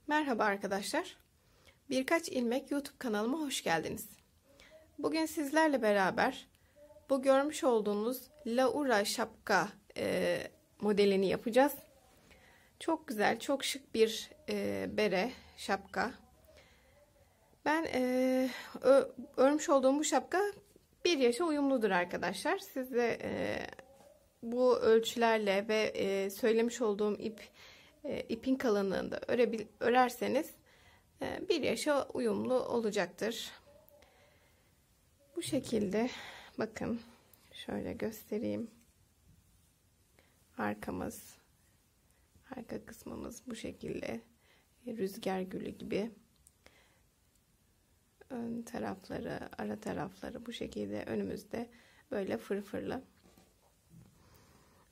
Merhaba arkadaşlar. Birkaç ilmek YouTube kanalıma hoş geldiniz. Bugün sizlerle beraber bu görmüş olduğunuz Laura şapka modelini yapacağız. Çok güzel, çok şık bir bere şapka. Ben örmüş olduğum bu şapka 1 yaşa uyumludur arkadaşlar. Siz de bu ölçülerle ve söylemiş olduğum ipin kalınlığında örerseniz 1 yaşa uyumlu olacaktır. Bu şekilde bakın, şöyle göstereyim. Arka kısmımız bu şekilde, rüzgar gülü gibi. Ön tarafları, ara tarafları bu şekilde önümüzde böyle fırfırlı.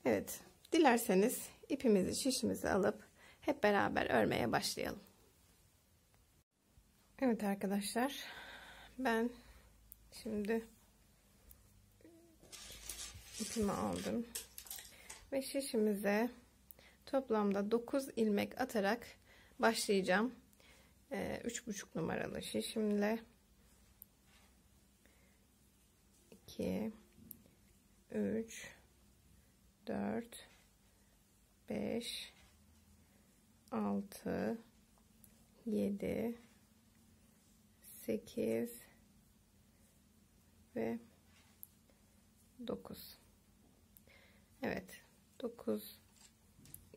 Evet, dilerseniz ipimizi, şişimizi alıp hep beraber örmeye başlayalım. Evet arkadaşlar, ben şimdi ipimi aldım ve şişimize toplamda 9 ilmek atarak başlayacağım. 3,5 numaralı şişimle 2 3 4 5 6 7 8 ve 9. Evet, 9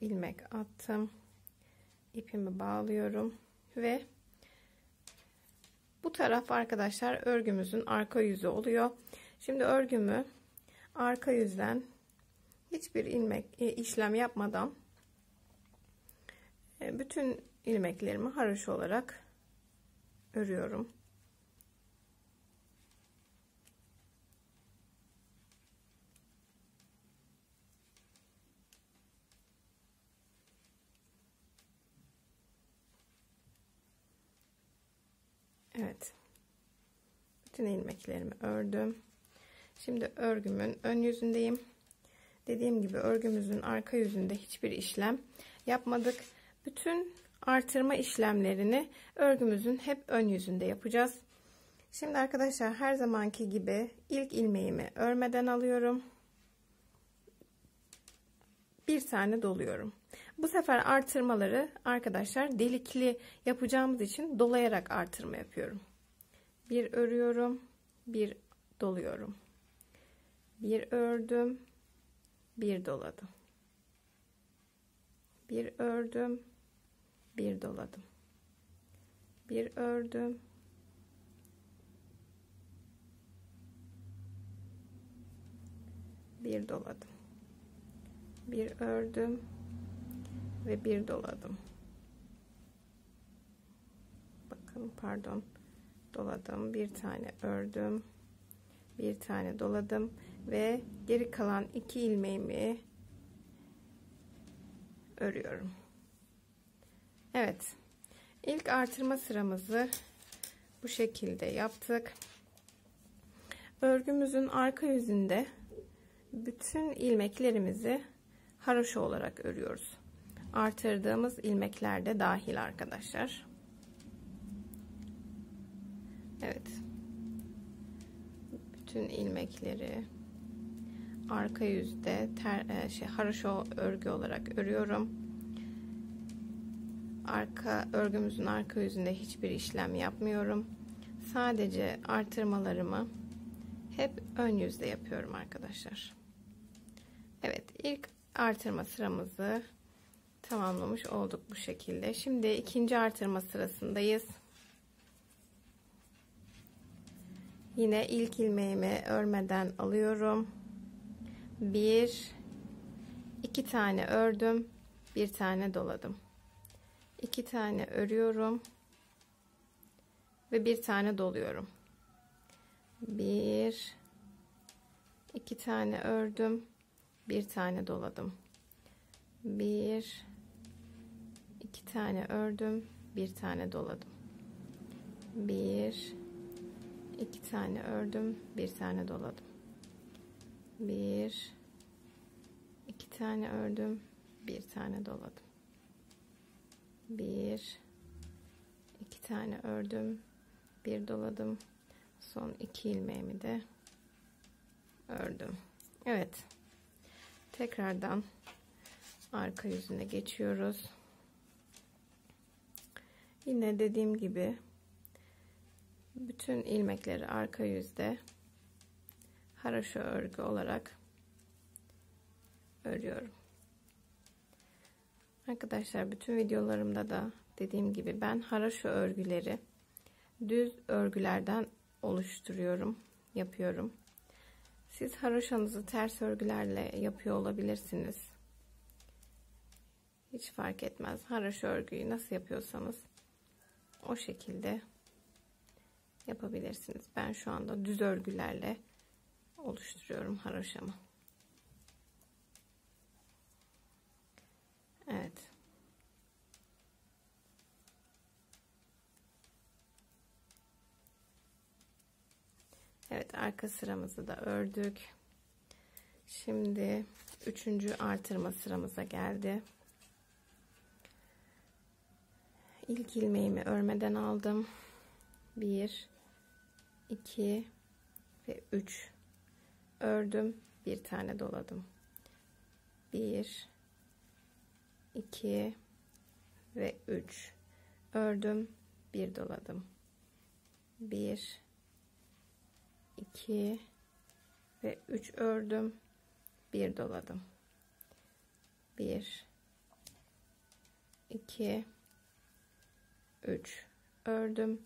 ilmek attım. İpimi bağlıyorum ve bu taraf arkadaşlar örgümüzün arka yüzü oluyor. Şimdi örgümü arka yüzden hiçbir işlem yapmadan bütün ilmeklerimi haroşa olarak örüyorum. Evet. Bütün ilmeklerimi ördüm. Şimdi örgümün ön yüzündeyim. Dediğim gibi örgümüzün arka yüzünde hiçbir işlem yapmadık. Bütün artırma işlemlerini örgümüzün hep ön yüzünde yapacağız. Şimdi arkadaşlar, her zamanki gibi ilk ilmeğimi örmeden alıyorum. Bir tane doluyorum. Bu sefer artırmaları arkadaşlar delikli yapacağımız için dolayarak artırma yapıyorum. Bir örüyorum, bir doluyorum. Bir ördüm, bir doladım. Bir ördüm, bir doladım. Bir ördüm, bir doladım. Bir ördüm ve bir doladım. Bakın, pardon, doladım, bir tane ördüm, bir tane doladım ve geri kalan 2 ilmeğimi örüyorum. Evet, ilk artırma sıramızı bu şekilde yaptık. Örgümüzün arka yüzünde bütün ilmeklerimizi haroşa olarak örüyoruz. Artırdığımız ilmekler de dahil arkadaşlar. Evet, bütün ilmekleri arka yüzde haroşa örgü olarak örüyorum. Örgümüzün arka yüzünde hiçbir işlem yapmıyorum. Sadece artırmalarımı hep ön yüzde yapıyorum arkadaşlar. Evet, ilk artırma sıramızı tamamlamış olduk bu şekilde. Şimdi ikinci artırma sırasındayız. Yine ilk ilmeğimi örmeden alıyorum. 2 tane ördüm, bir tane doladım. 2 tane örüyorum ve bir tane doluyorum. 2 tane ördüm, bir tane doladım. 2 tane ördüm, bir tane doladım. 2 tane ördüm, bir tane doladım. 2 tane ördüm, bir tane doladım. 1 tane ördüm, bir doladım, son 2 ilmeğimi de ördüm. Evet, tekrardan arka yüzüne geçiyoruz. Yine dediğim gibi bütün ilmekleri arka yüzde haroşa örgü olarak örüyorum. Arkadaşlar, bütün videolarımda da dediğim gibi ben haroşa örgüleri düz örgülerden oluşturuyorum, yapıyorum. Siz haroşanızı ters örgülerle yapıyor olabilirsiniz. Hiç fark etmez. Haroşa örgüyü nasıl yapıyorsanız o şekilde yapabilirsiniz. Ben şu anda düz örgülerle oluşturuyorum haroşamı. Evet. Evet, arka sıramızı da ördük. Şimdi 3. artırma sıramıza geldi. İlk ilmeğimi örmeden aldım. 1, 2 ve 3 ördüm. Bir tane doladım. 1, 2 ve 3 ördüm. Bir doladım. 1, 2 ve 3 ördüm. Bir doladım. 1, 2, 3 ördüm.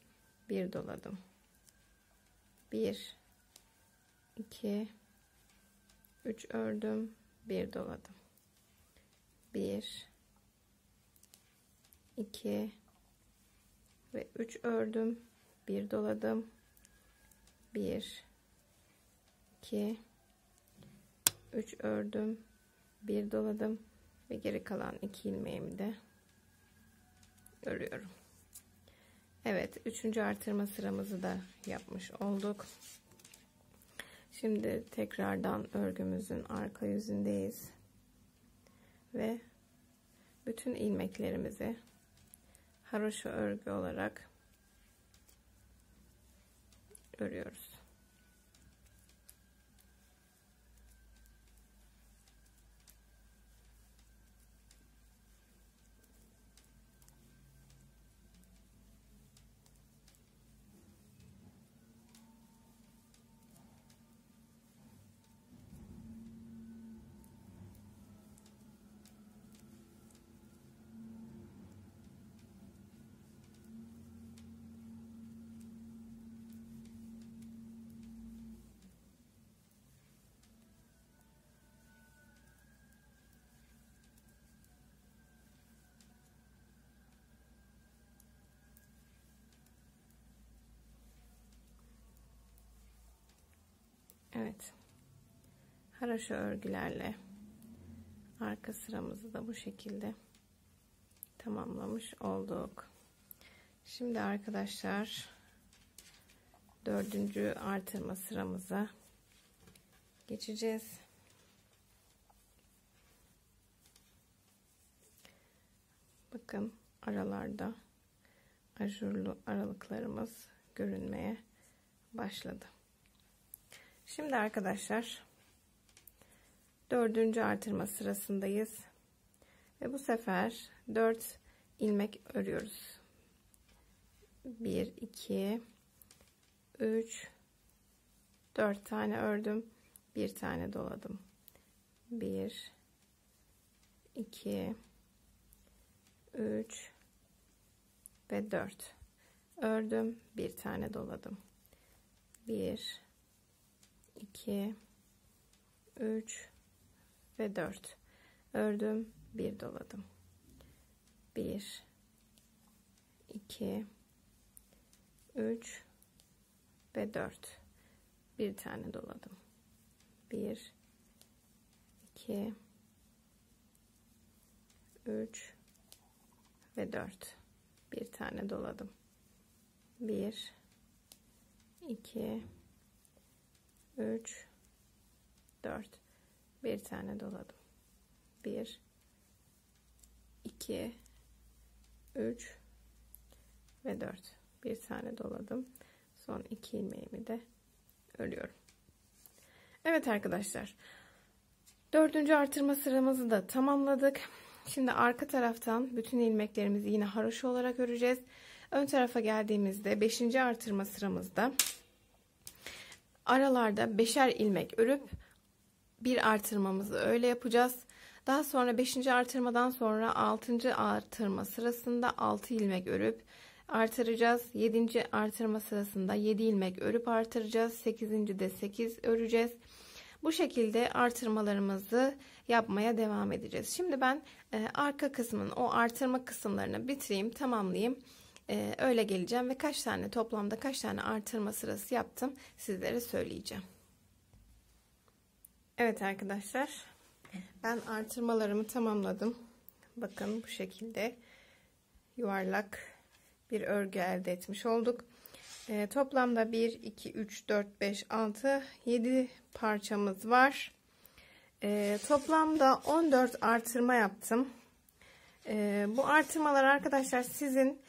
Bir doladım. 1, 2, 3 ördüm. Bir doladım. 1, 2 ve 3 ördüm. Bir doladım. 1, 2, 3 ördüm. Bir doladım ve geri kalan 2 ilmeğimi de örüyorum. Evet, 3. artırma sıramızı da yapmış olduk. Şimdi tekrardan örgümüzün arka yüzündeyiz ve bütün ilmeklerimizi haroşa örgü olarak örüyoruz. Evet, haroşa örgülerle arka sıramızı da bu şekilde tamamlamış olduk. Şimdi arkadaşlar 4. artırma sıramıza geçeceğiz. Bakın, aralarda ajurlu aralıklarımız görünmeye başladı. Şimdi arkadaşlar 4. artırma sırasındayız ve bu sefer 4 ilmek örüyoruz. 1, 2, 3, 4 tane ördüm. Bir tane doladım. 1, 2, 3 ve 4 ördüm. Bir tane doladım. 1, 2, 3 ve 4 ördüm. Bir doladım. 1, 2, 3 ve 4 bir tane doladım. 1, 2, 3 ve 4 bir tane doladım. 1, 2, 3, 4 bir tane doladım. 1, 2, 3 ve 4 Bir tane doladım. Son 2 ilmeğimi de örüyorum. Evet arkadaşlar. 4. artırma sıramızı da tamamladık. Şimdi arka taraftan bütün ilmeklerimizi yine haroşa olarak öreceğiz. Ön tarafa geldiğimizde 5. artırma sıramızda aralarda 5'er ilmek örüp bir artırmamızı öyle yapacağız. Daha sonra 5. artırmadan sonra 6. artırma sırasında 6 ilmek örüp artıracağız. 7. artırma sırasında 7 ilmek örüp artıracağız. 8. de 8 öreceğiz. Bu şekilde artırmalarımızı yapmaya devam edeceğiz. Şimdi ben arka kısmın o artırma kısımlarını bitireyim, tamamlayayım. Öyle geleceğim ve toplamda kaç tane artırma sırası yaptım sizlere söyleyeceğim. Evet arkadaşlar, ben artırmalarımı tamamladım. Bakın bu şekilde yuvarlak bir örgü elde etmiş olduk. Toplamda 1, 2, 3, 4, 5, 6, 7 parçamız var. Toplamda 14 artırma yaptım. Bu artırmalar arkadaşlar sizin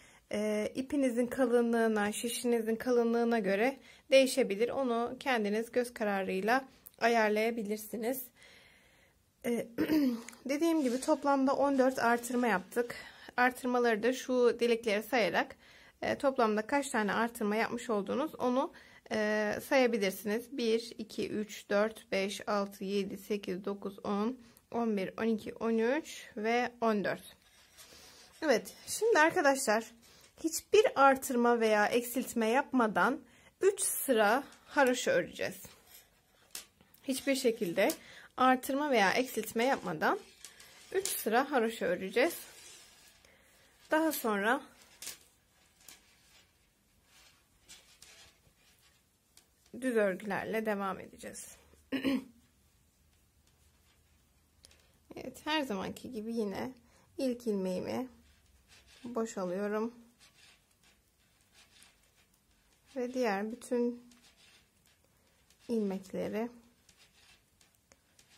ipinizin kalınlığına, şişinizin kalınlığına göre değişebilir. Onu kendiniz göz kararıyla ayarlayabilirsiniz. Dediğim gibi toplamda 14 artırma yaptık. Artırmaları da şu delikleri sayarak toplamda kaç tane artırma yapmış olduğunuz onu sayabilirsiniz. 1, 2, 3, 4, 5, 6, 7, 8, 9, 10, 11, 12, 13 ve 14. Evet, şimdi arkadaşlar hiçbir artırma veya eksiltme yapmadan 3 sıra haroşa öreceğiz. Hiçbir şekilde artırma veya eksiltme yapmadan 3 sıra haroşa öreceğiz. Daha sonra düz örgülerle devam edeceğiz. Evet, her zamanki gibi yine ilk ilmeğimi boşalıyorum ve diğer bütün ilmekleri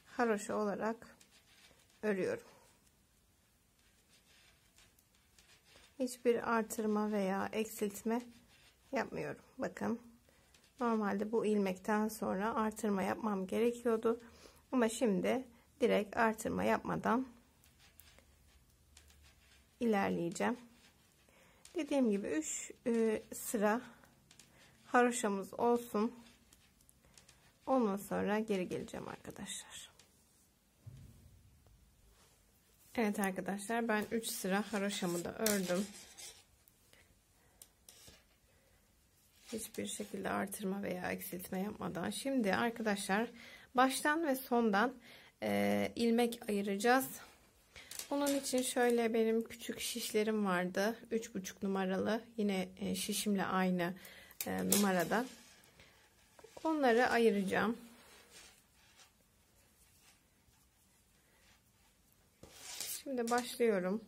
haroşa olarak örüyorum. Hiçbir artırma veya eksiltme yapmıyorum. Bakın, normalde bu ilmekten sonra artırma yapmam gerekiyordu ama şimdi direkt artırma yapmadan ilerleyeceğim. Dediğim gibi 3 sıra haroşamız olsun. Ondan sonra geri geleceğim arkadaşlar. Evet arkadaşlar, ben 3 sıra haroşamı da ördüm. Hiçbir şekilde artırma veya eksiltme yapmadan. Şimdi arkadaşlar baştan ve sondan ilmek ayıracağız. Onun için şöyle benim küçük şişlerim vardı. 3,5 numaralı. Yine şişimle aynı numarada. Onları ayıracağım. Şimdi başlıyorum.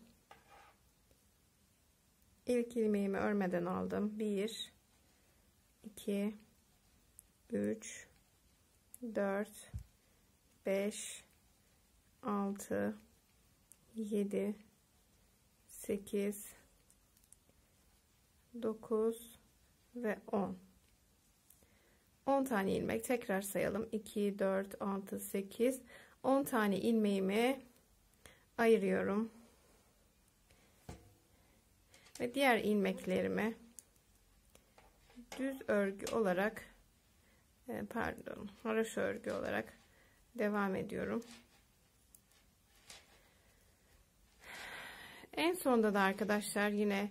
İlk ilmeğimi örmeden aldım. 1, 2, 3, 4, 5, 6, 7, 8, 9 ve 10. 10 tane ilmek tekrar sayalım. 2, 4, 6, 8, 10 tane ilmeğimi ayırıyorum. Ve diğer ilmeklerimi düz örgü olarak haroşa örgü olarak devam ediyorum. En sonunda da arkadaşlar yine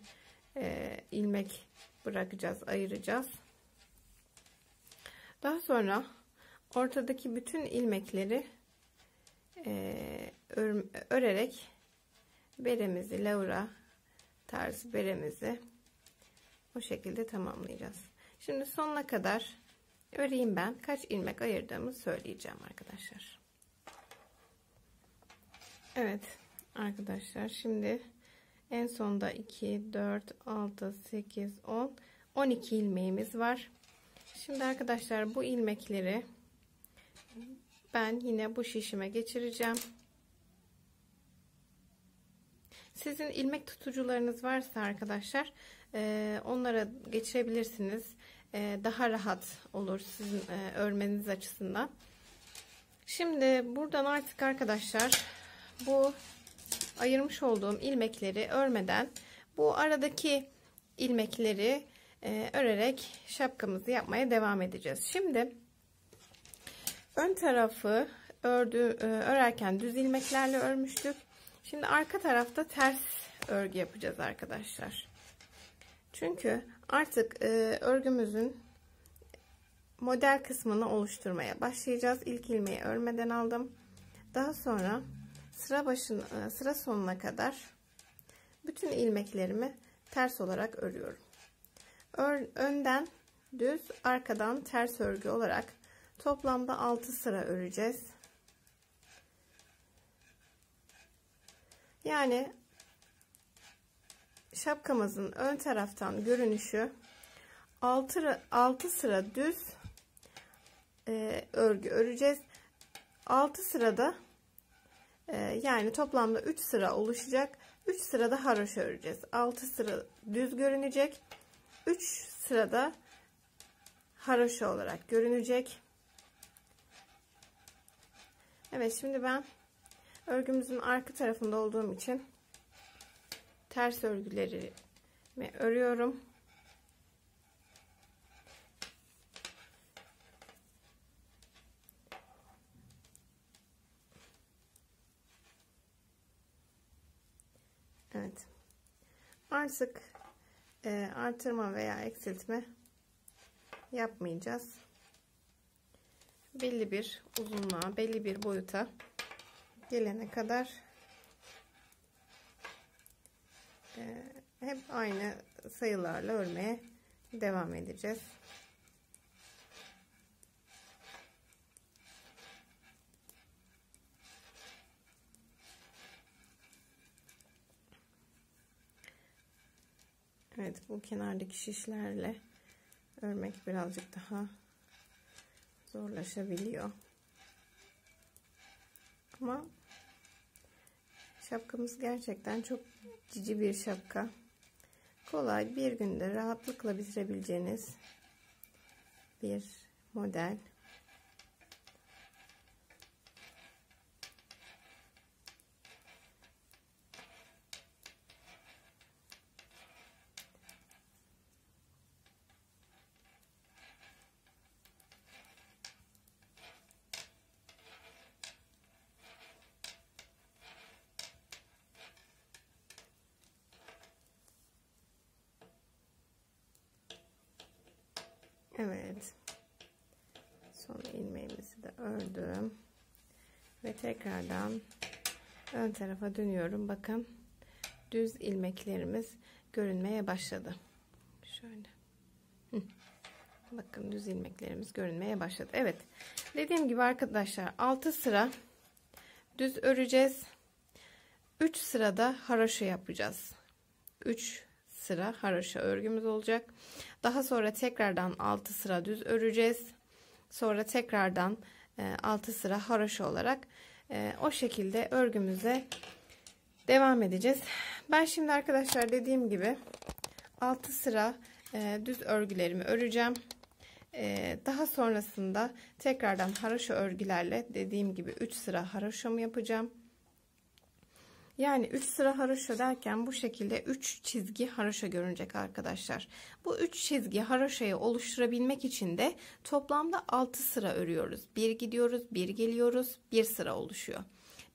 ilmek bırakacağız, ayıracağız. Daha sonra ortadaki bütün ilmekleri örerek beremizi, Laura tarzı beremizi o şekilde tamamlayacağız. Şimdi sonuna kadar öreyim, ben kaç ilmek ayırdığımı söyleyeceğim arkadaşlar. Evet arkadaşlar, şimdi en sonda 2, 4, 6, 8, 10, 12 ilmeğimiz var. Şimdi arkadaşlar bu ilmekleri ben yine bu şişime geçireceğim. Sizin ilmek tutucularınız varsa arkadaşlar onlara geçirebilirsiniz. Daha rahat olur sizin örmeniz açısından. Şimdi buradan artık arkadaşlar bu ayırmış olduğum ilmekleri örmeden bu aradaki ilmekleri örerek şapkamızı yapmaya devam edeceğiz. Şimdi ön tarafı örerken düz ilmeklerle örmüştük. Şimdi arka tarafta ters örgü yapacağız arkadaşlar. Çünkü artık örgümüzün model kısmını oluşturmaya başlayacağız. İlk ilmeği örmeden aldım. Daha sonra sıra sonuna kadar bütün ilmeklerimi ters olarak örüyorum. Önden düz, arkadan ters örgü olarak toplamda 6 sıra öreceğiz. Yani şapkamızın ön taraftan görünüşü 6 sıra düz örgü öreceğiz. 6 sırada yani toplamda 3 sıra oluşacak. 3 sırada haroşa öreceğiz. 6 sıra düz görünecek. 3 sırada haroşa olarak görünecek. Evet, şimdi ben örgümüzün arka tarafında olduğum için ters örgülerimi örüyorum. Evet. Artık artırma veya eksiltme yapmayacağız. Belli bir uzunluğa, belli bir boyuta gelene kadar hep aynı sayılarla örmeye devam edeceğiz. Evet, bu kenardaki şişlerle örmek birazcık daha zorlaşabiliyor. Ama şapkamız gerçekten çok cici bir şapka. Kolay, bir günde rahatlıkla bitirebileceğiniz bir model. Evet. Son ilmeğimizi de ördüm. Ve tekrardan ön tarafa dönüyorum. Bakın düz ilmeklerimiz görünmeye başladı. Şöyle. Bakın düz ilmeklerimiz görünmeye başladı. Evet. Dediğim gibi arkadaşlar 6 sıra düz öreceğiz. 3 sırada haroşa yapacağız. 3 sıra haroşa örgümüz olacak. Daha sonra tekrardan 6 sıra düz öreceğiz. Sonra tekrardan 6 sıra haroşa olarak o şekilde örgümüze devam edeceğiz. Ben şimdi arkadaşlar dediğim gibi 6 sıra düz örgülerimi öreceğim. Daha sonrasında tekrardan haroşa örgülerle dediğim gibi 3 sıra haroşamı yapacağım. Yani 3 sıra haroşa derken bu şekilde 3 çizgi haroşa görünecek arkadaşlar. Bu 3 çizgi haroşayı oluşturabilmek için de toplamda 6 sıra örüyoruz. Bir gidiyoruz, bir geliyoruz, bir sıra oluşuyor.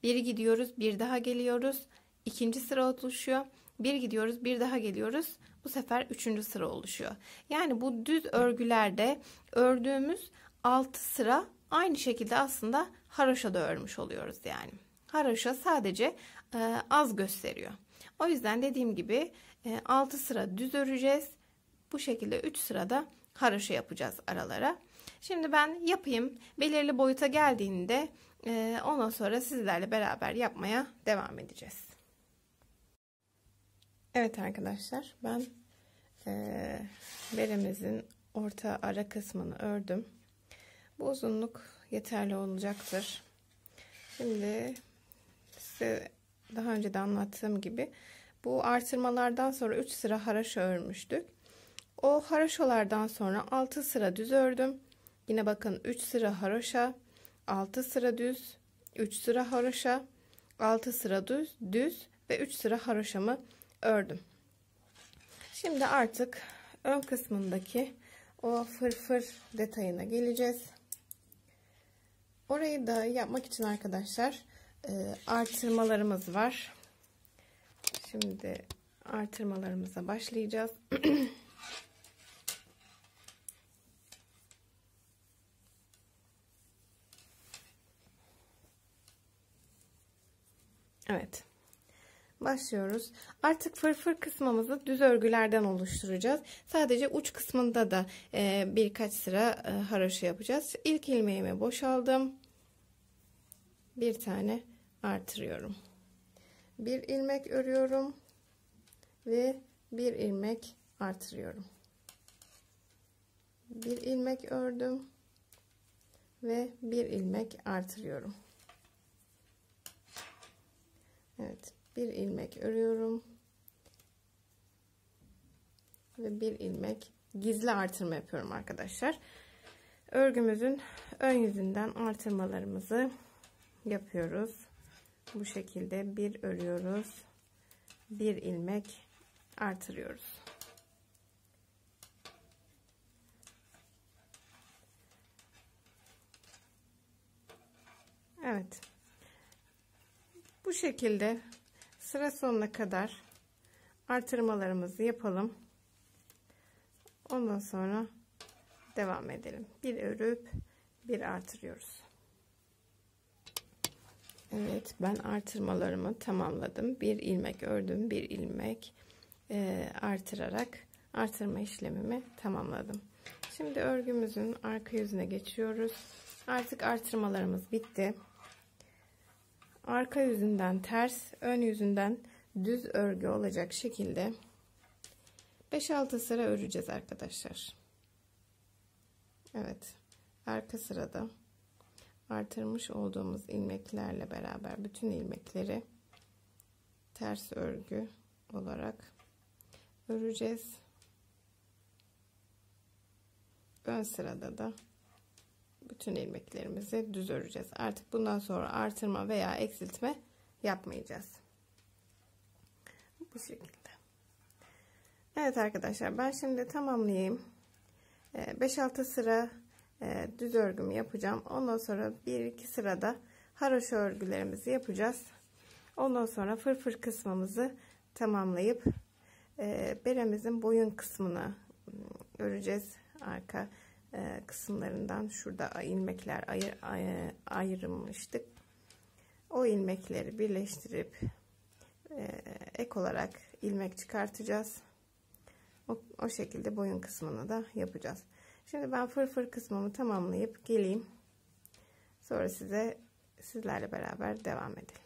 Bir gidiyoruz, bir daha geliyoruz, ikinci sıra oluşuyor. Bir gidiyoruz, bir daha geliyoruz. Bu sefer 3. sıra oluşuyor. Yani bu düz örgülerde ördüğümüz 6 sıra aynı şekilde aslında haroşa da örmüş oluyoruz yani. Haroşa sadece az gösteriyor. O yüzden dediğim gibi 6 sıra düz öreceğiz. Bu şekilde 3 sırada haroşa yapacağız aralara. Şimdi ben yapayım. Belirli boyuta geldiğinde ondan sonra sizlerle beraber yapmaya devam edeceğiz. Evet arkadaşlar, ben beremizin orta ara kısmını ördüm. Bu uzunluk yeterli olacaktır. Şimdi size daha önce de anlattığım gibi bu artırmalardan sonra 3 sıra haraşo örmüştük. O haraşolardan sonra 6 sıra düz ördüm. Yine bakın 3 sıra haroşa, 6 sıra düz, 3 sıra haroşa, 6 sıra düz ve 3 sıra haroşamı ördüm. Şimdi artık ön kısmındaki o fırfır detayına geleceğiz. Orayı da yapmak için arkadaşlar artırmalarımız var. Şimdi artırmalarımıza başlayacağız. Evet. Başlıyoruz. Artık fırfır kısmımızı düz örgülerden oluşturacağız. Sadece uç kısmında da birkaç sıra haroşa yapacağız. İlk ilmeğimi boşaldım. Bir tane artırıyorum. Bir ilmek örüyorum ve bir ilmek artırıyorum. Bir ilmek ördüm ve bir ilmek artırıyorum. Evet, bir ilmek örüyorum ve bir ilmek gizli artırma yapıyorum arkadaşlar. Örgümüzün ön yüzünden artırmalarımızı yapıyoruz. Bu şekilde bir örüyoruz, bir ilmek artırıyoruz. Evet. Bu şekilde sıra sonuna kadar artırmalarımızı yapalım. Ondan sonra devam edelim. Bir örüp bir artırıyoruz. Evet, ben artırmalarımı tamamladım. Bir ilmek ördüm, bir ilmek artırarak artırma işlemimi tamamladım. Şimdi örgümüzün arka yüzüne geçiyoruz. Artık artırmalarımız bitti. Arka yüzünden ters, ön yüzünden düz örgü olacak şekilde 5-6 sıra öreceğiz arkadaşlar. Evet, arka sırada artırmış olduğumuz ilmeklerle beraber bütün ilmekleri ters örgü olarak öreceğiz. Ön sırada da bütün ilmeklerimizi düz öreceğiz. Artık bundan sonra artırma veya eksiltme yapmayacağız. Bu şekilde. Evet arkadaşlar, ben şimdi tamamlayayım. 5-6 sıra düz örgümü yapacağım. Ondan sonra 1-2 sırada haroşa örgülerimizi yapacağız. Ondan sonra fırfır kısmımızı tamamlayıp beremizin boyun kısmını öreceğiz. Arka kısımlarından şurada ilmekler ayırmıştık. O ilmekleri birleştirip ek olarak ilmek çıkartacağız. O şekilde boyun kısmını da yapacağız. Şimdi ben fırfır kısmımı tamamlayıp geleyim. Sonra sizlerle beraber devam edelim.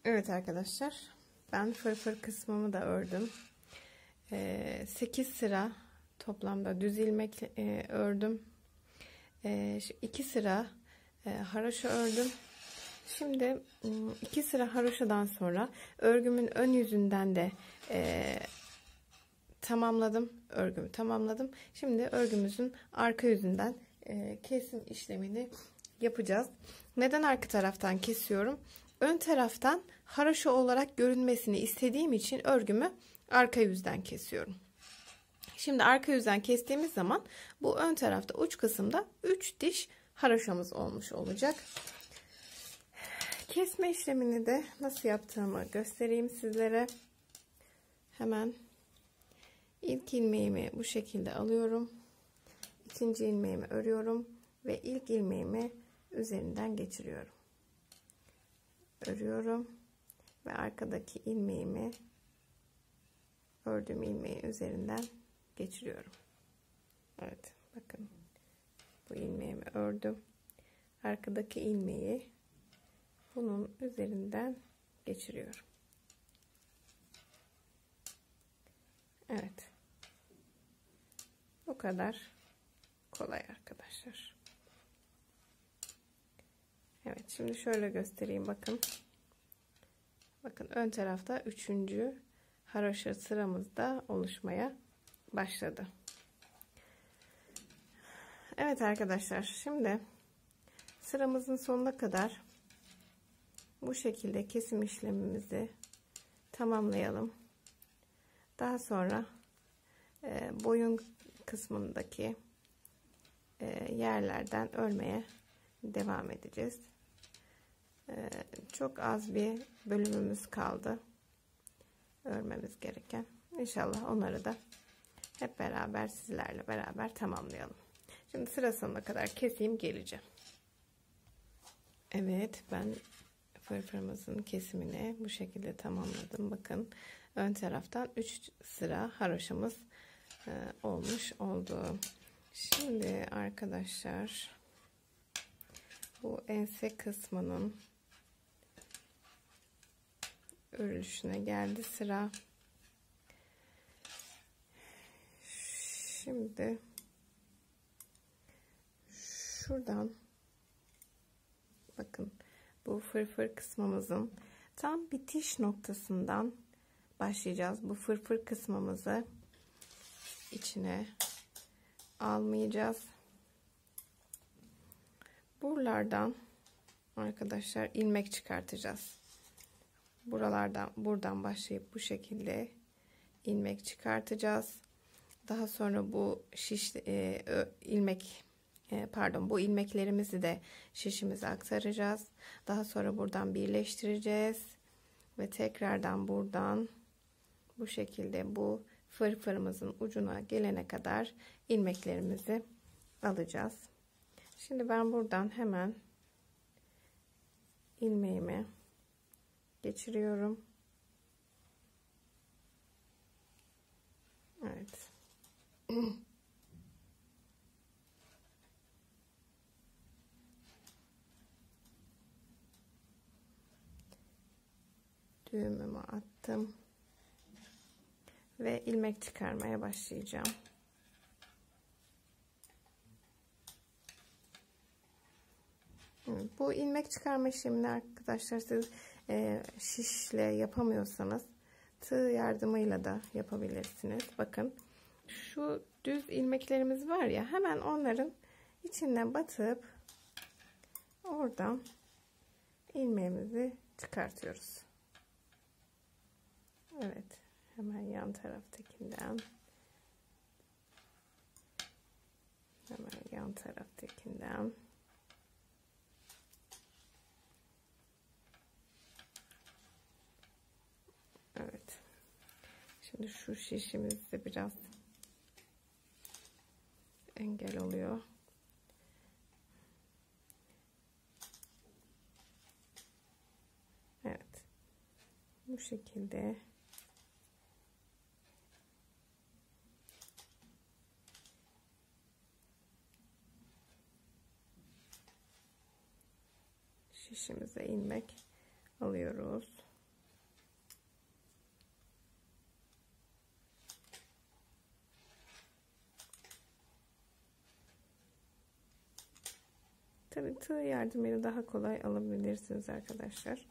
Evet arkadaşlar, ben fırfır kısmımı da ördüm. 8 sıra toplamda düz ilmek ördüm. 2 sıra haroşa ördüm. Şimdi 2 sıra haroşadan sonra örgümün ön yüzünden de tamamladım. Örgümü tamamladım. Şimdi örgümüzün arka yüzünden kesim işlemini yapacağız. Neden arka taraftan kesiyorum? Ön taraftan haroşa olarak görünmesini istediğim için örgümü arka yüzden kesiyorum. Şimdi arka yüzden kestiğimiz zaman bu ön tarafta uç kısımda 3 diş haroşamız olmuş olacak. Kesme işlemini de nasıl yaptığımı göstereyim sizlere. Hemen ilk ilmeğimi bu şekilde alıyorum. İkinci ilmeğimi örüyorum ve ilk ilmeğimi üzerinden geçiriyorum. Örüyorum ve arkadaki ilmeğimi ördüğüm ilmeği üzerinden geçiriyorum. Evet, bakın bu ilmeğimi ördüm. Arkadaki ilmeği bunun üzerinden geçiriyorum. Evet. Bu kadar kolay arkadaşlar. Evet, şimdi şöyle göstereyim, bakın. Bakın ön tarafta 3. haroşa sıramızda oluşmaya başladı. Evet arkadaşlar, şimdi sıramızın sonuna kadar bu şekilde kesim işlemimizi tamamlayalım. Daha sonra boyun kısmındaki yerlerden örmeye devam edeceğiz. Çok az bir bölümümüz kaldı örmemiz gereken. İnşallah onları da hep beraber sizlerle beraber tamamlayalım. Şimdi sıra sonuna kadar keseyim, geleceğim. Evet, ben fırfırımızın kesimini bu şekilde tamamladım. Bakın ön taraftan 3 sıra haroşamız olmuş oldu. Şimdi arkadaşlar, bu ense kısmının örülüşüne geldi sıra. Şimdi şuradan bakın, bu fırfır kısmımızın tam bitiş noktasından başlayacağız. Bu fırfır kısmımızı içine almayacağız. Buralardan arkadaşlar ilmek çıkartacağız. Buradan başlayıp bu şekilde ilmek çıkartacağız. Daha sonra bu bu ilmeklerimizi de şişimize aktaracağız. Daha sonra buradan birleştireceğiz ve tekrardan buradan bu şekilde bu fırfırımızın ucuna gelene kadar ilmeklerimizi alacağız. Şimdi ben buradan hemen ilmeğimi geçiriyorum. Evet. Düğümümü attım ve ilmek çıkarmaya başlayacağım. Bu ilmek çıkarma işlemini arkadaşlar siz şişle yapamıyorsanız tığ yardımıyla da yapabilirsiniz. Bakın şu düz ilmeklerimiz var ya, hemen onların içine batıp oradan ilmeğimizi çıkartıyoruz. Evet, hemen yan taraftakinden, evet. Şimdi şu şişimiz de biraz engel oluyor. Evet, bu şekilde şişimize ilmek alıyoruz. Tabii tığ yardımıyla daha kolay alabilirsiniz arkadaşlar.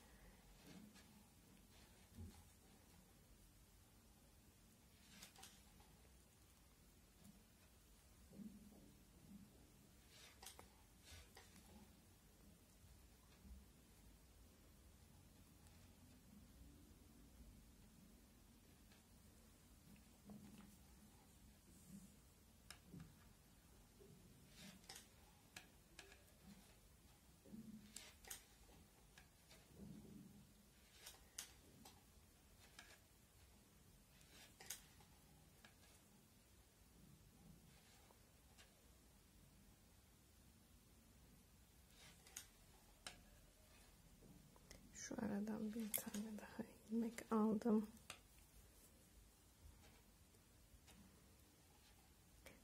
Şu aradan bir tane daha ilmek aldım.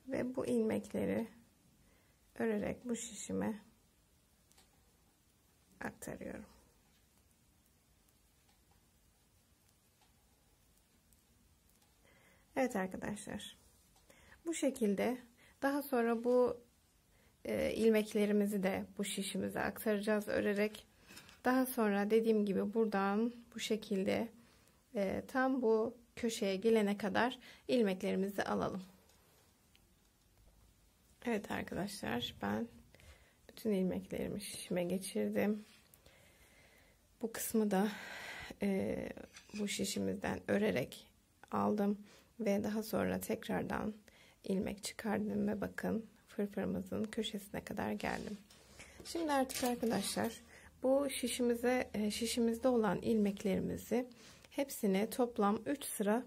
Ve bu ilmekleri örerek bu şişime aktarıyorum. Evet arkadaşlar, bu şekilde daha sonra bu ilmeklerimizi de bu şişimize aktaracağız örerek. Daha sonra dediğim gibi buradan bu şekilde tam bu köşeye gelene kadar ilmeklerimizi alalım. Evet arkadaşlar, ben bütün ilmeklerimi şişime geçirdim. Bu kısmı da bu şişimizden örerek aldım ve daha sonra tekrardan ilmek çıkardım ve bakın fırfırımızın köşesine kadar geldim. Şimdi artık arkadaşlar bu şişimizde olan ilmeklerimizi hepsini toplam 3 sıra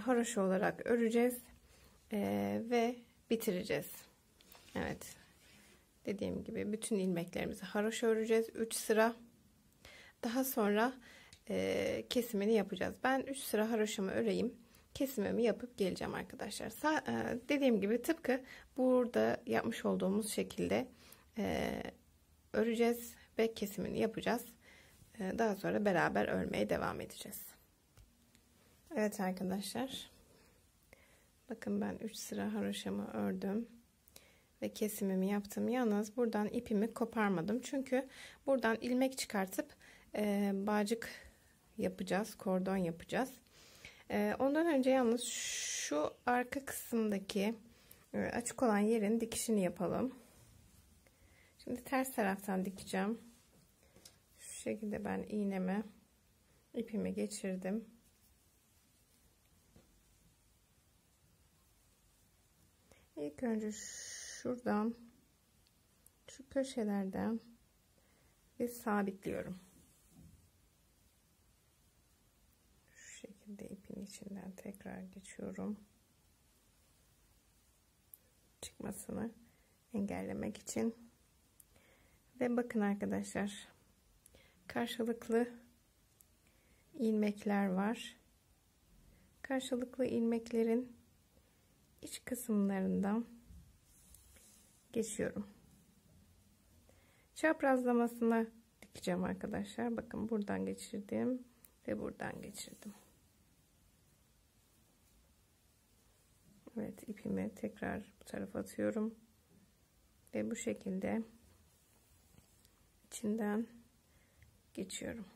haroşa olarak öreceğiz ve bitireceğiz. Evet, dediğim gibi bütün ilmeklerimizi haroşa öreceğiz 3 sıra. Daha sonra kesimini yapacağız. Ben 3 sıra haroşamı öreyim, kesimimi yapıp geleceğim arkadaşlar. Dediğim gibi tıpkı burada yapmış olduğumuz şekilde öreceğiz ve kesimini yapacağız. Daha sonra beraber örmeye devam edeceğiz. Evet arkadaşlar, bakın ben 3 sıra haroşamı ördüm ve kesimimi yaptım. Yalnız buradan ipimi koparmadım, çünkü buradan ilmek çıkartıp bağcık yapacağız, kordon yapacağız. Ondan önce yalnız şu arka kısımdaki açık olan yerin dikişini yapalım. Şimdi ters taraftan dikeceğim. Şu şekilde ben iğneme ipimi geçirdim. İlk önce şuradan, şu köşelerden bir sabitliyorum. Şu şekilde ipin içinden tekrar geçiyorum. Çıkmasını engellemek için. Ve bakın arkadaşlar, karşılıklı ilmekler var. Karşılıklı ilmeklerin iç kısımlarından geçiyorum. Çaprazlamasına dikeceğim arkadaşlar. Bakın buradan geçirdim ve buradan geçirdim. Evet, ipimi tekrar bu tarafa atıyorum ve bu şekilde içinden geçiyorum.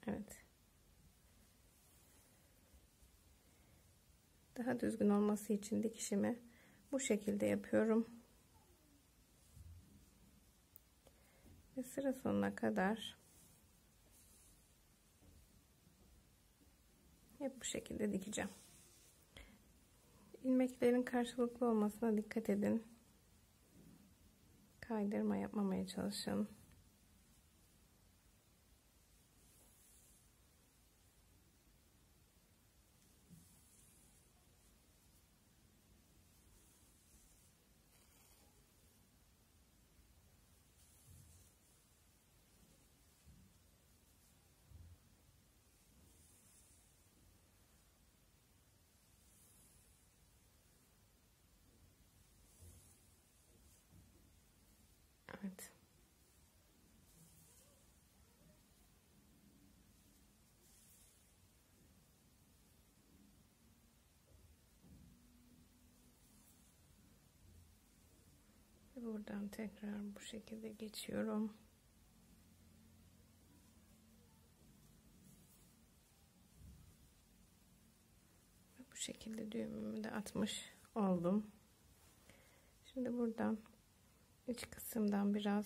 Evet. Daha düzgün olması için dikişimi bu şekilde yapıyorum. Ve sıra sonuna kadar hep bu şekilde dikeceğim. İlmeklerin karşılıklı olmasına dikkat edin. Kaydırma yapmamaya çalışın. Evet. Buradan tekrar bu şekilde geçiyorum. Bu şekilde düğümümü de atmış oldum. Şimdi buradan iç kısımdan biraz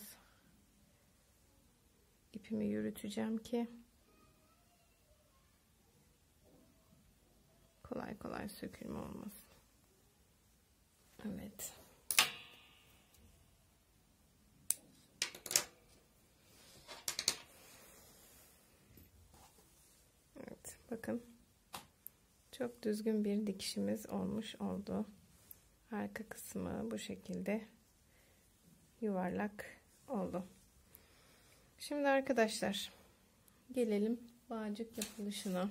ipimi yürüteceğim ki kolay kolay sökülme olmasın. Evet. Evet, bakın çok düzgün bir dikişimiz olmuş oldu. Arka kısmı bu şekilde yuvarlak oldu. Şimdi arkadaşlar gelelim bağcık yapılışına.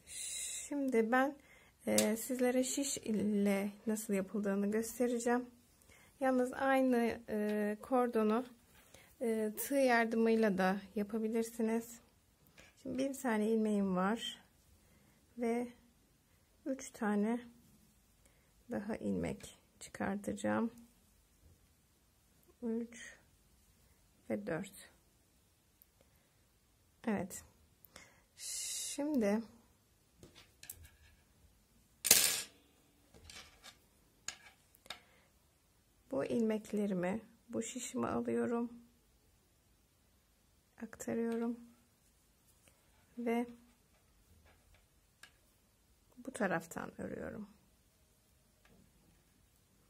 Şimdi ben sizlere şiş ile nasıl yapıldığını göstereceğim. Yalnız aynı kordonu tığ yardımıyla da yapabilirsiniz. Şimdi bir tane ilmeğim var ve 3 tane daha ilmek çıkartacağım. 3 ve 4. Evet. Şimdi bu ilmeklerimi bu şişime alıyorum. Aktarıyorum. Ve bu taraftan örüyorum.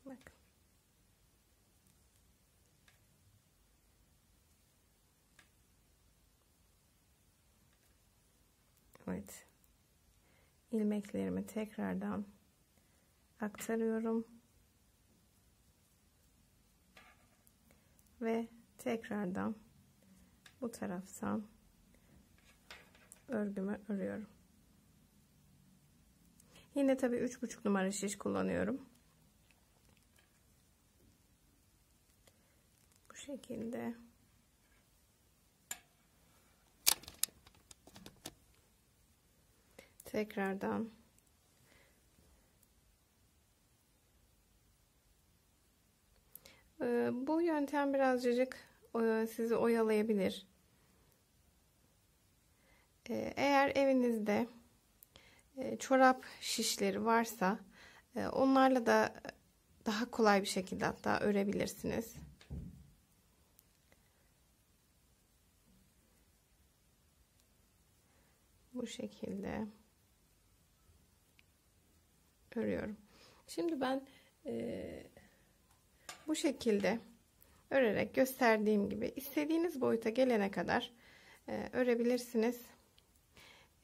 Bak. Evet. İlmeklerimi tekrardan aktarıyorum. Ve tekrardan bu taraftan örgümü örüyorum. Yine tabii 3,5 numara şiş kullanıyorum. Bu şekilde. Tekrardan bu yöntem birazcık sizi oyalayabilir. Eğer evinizde çorap şişleri varsa onlarla da daha kolay bir şekilde hatta örebilirsiniz. Bu şekilde örüyorum. Şimdi ben bu şekilde örerek gösterdiğim gibi istediğiniz boyuta gelene kadar örebilirsiniz.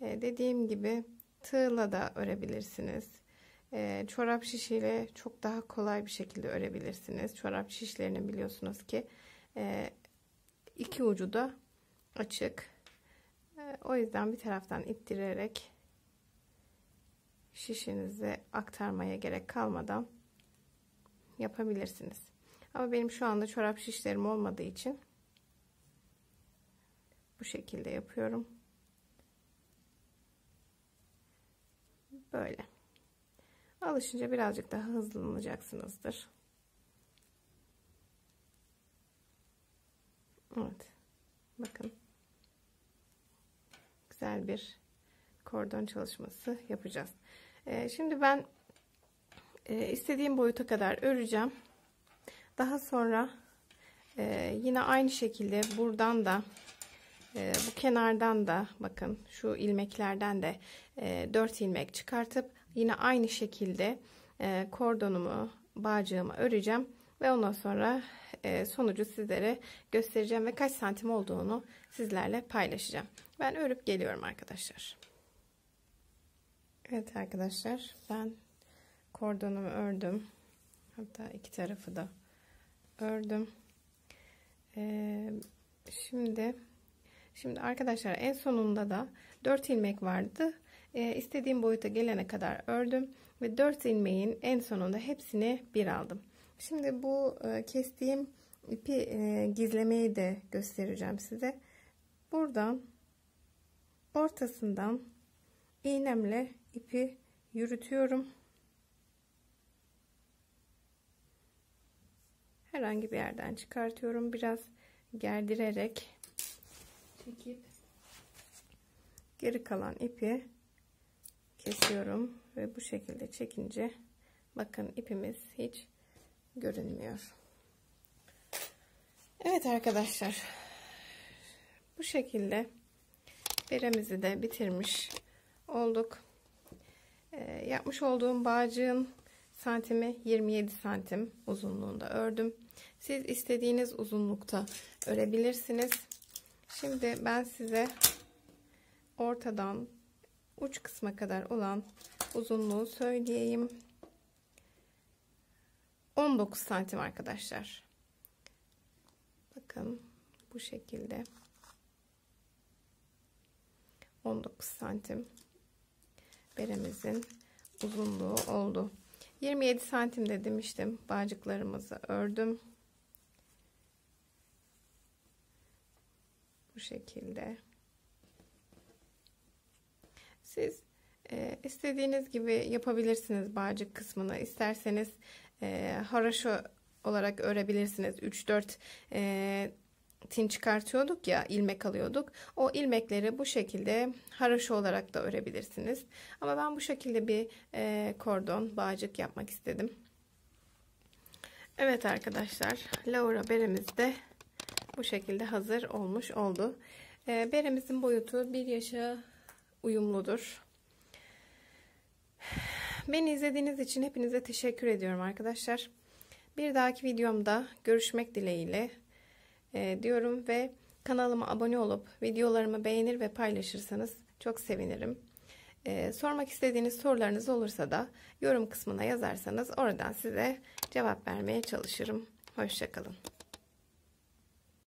Dediğim gibi tığla da örebilirsiniz. Çorap şişiyle çok daha kolay bir şekilde örebilirsiniz. Çorap şişlerinin biliyorsunuz ki iki ucu da açık. O yüzden bir taraftan ittirerek şişinizi aktarmaya gerek kalmadan yapabilirsiniz. Ama benim şu anda çorap şişlerim olmadığı için bu şekilde yapıyorum. Böyle. Alışınca birazcık daha hızlanacaksınızdır. Evet. Bakın. Güzel bir kordon çalışması yapacağız. Şimdi ben istediğim boyuta kadar öreceğim. Daha sonra yine aynı şekilde buradan da bu kenardan da bakın şu ilmeklerden de 4 ilmek çıkartıp yine aynı şekilde kordonumu, bağcığımı öreceğim ve ondan sonra sonucu sizlere göstereceğim ve kaç santim olduğunu sizlerle paylaşacağım. Ben örüp geliyorum arkadaşlar. Evet arkadaşlar, ben kordonumu ördüm. Hatta iki tarafı da ördüm. Şimdi arkadaşlar en sonunda da 4 ilmek vardı. İstediğim boyuta gelene kadar ördüm ve 4 ilmeğin en sonunda hepsini bir aldım. Şimdi bu kestiğim ipi gizlemeyi de göstereceğim size. Buradan ortasından iğnemle ipi yürütüyorum. Herhangi bir yerden çıkartıyorum. Biraz gerdirerek çekip geri kalan ipi kesiyorum ve bu şekilde çekince bakın ipimiz hiç görünmüyor. Evet arkadaşlar, bu şekilde beremizi de bitirmiş olduk. Yapmış olduğum bağcığın santimi 27 santim uzunluğunda ördüm. Siz istediğiniz uzunlukta örebilirsiniz. Şimdi ben size ortadan uç kısma kadar olan uzunluğu söyleyeyim. 19 santim arkadaşlar. Bakın bu şekilde 19 santim beremizin uzunluğu oldu. 27 santim de demiştim. Bağcıklarımızı ördüm. Bu şekilde. Siz İstediğiniz gibi yapabilirsiniz bağcık kısmını. İsterseniz haraşo olarak örebilirsiniz. 3-4 tin çıkartıyorduk ya, ilmek alıyorduk. O ilmekleri bu şekilde haraşo olarak da örebilirsiniz. Ama ben bu şekilde bir kordon bağcık yapmak istedim. Evet arkadaşlar, Laura beremiz de bu şekilde hazır olmuş oldu. Beremizin boyutu 1 yaşa uyumludur. Beni izlediğiniz için hepinize teşekkür ediyorum arkadaşlar. Bir dahaki videomda görüşmek dileğiyle diyorum ve kanalıma abone olup videolarımı beğenir ve paylaşırsanız çok sevinirim. Sormak istediğiniz sorularınız olursa da yorum kısmına yazarsanız oradan size cevap vermeye çalışırım. Hoşça kalın.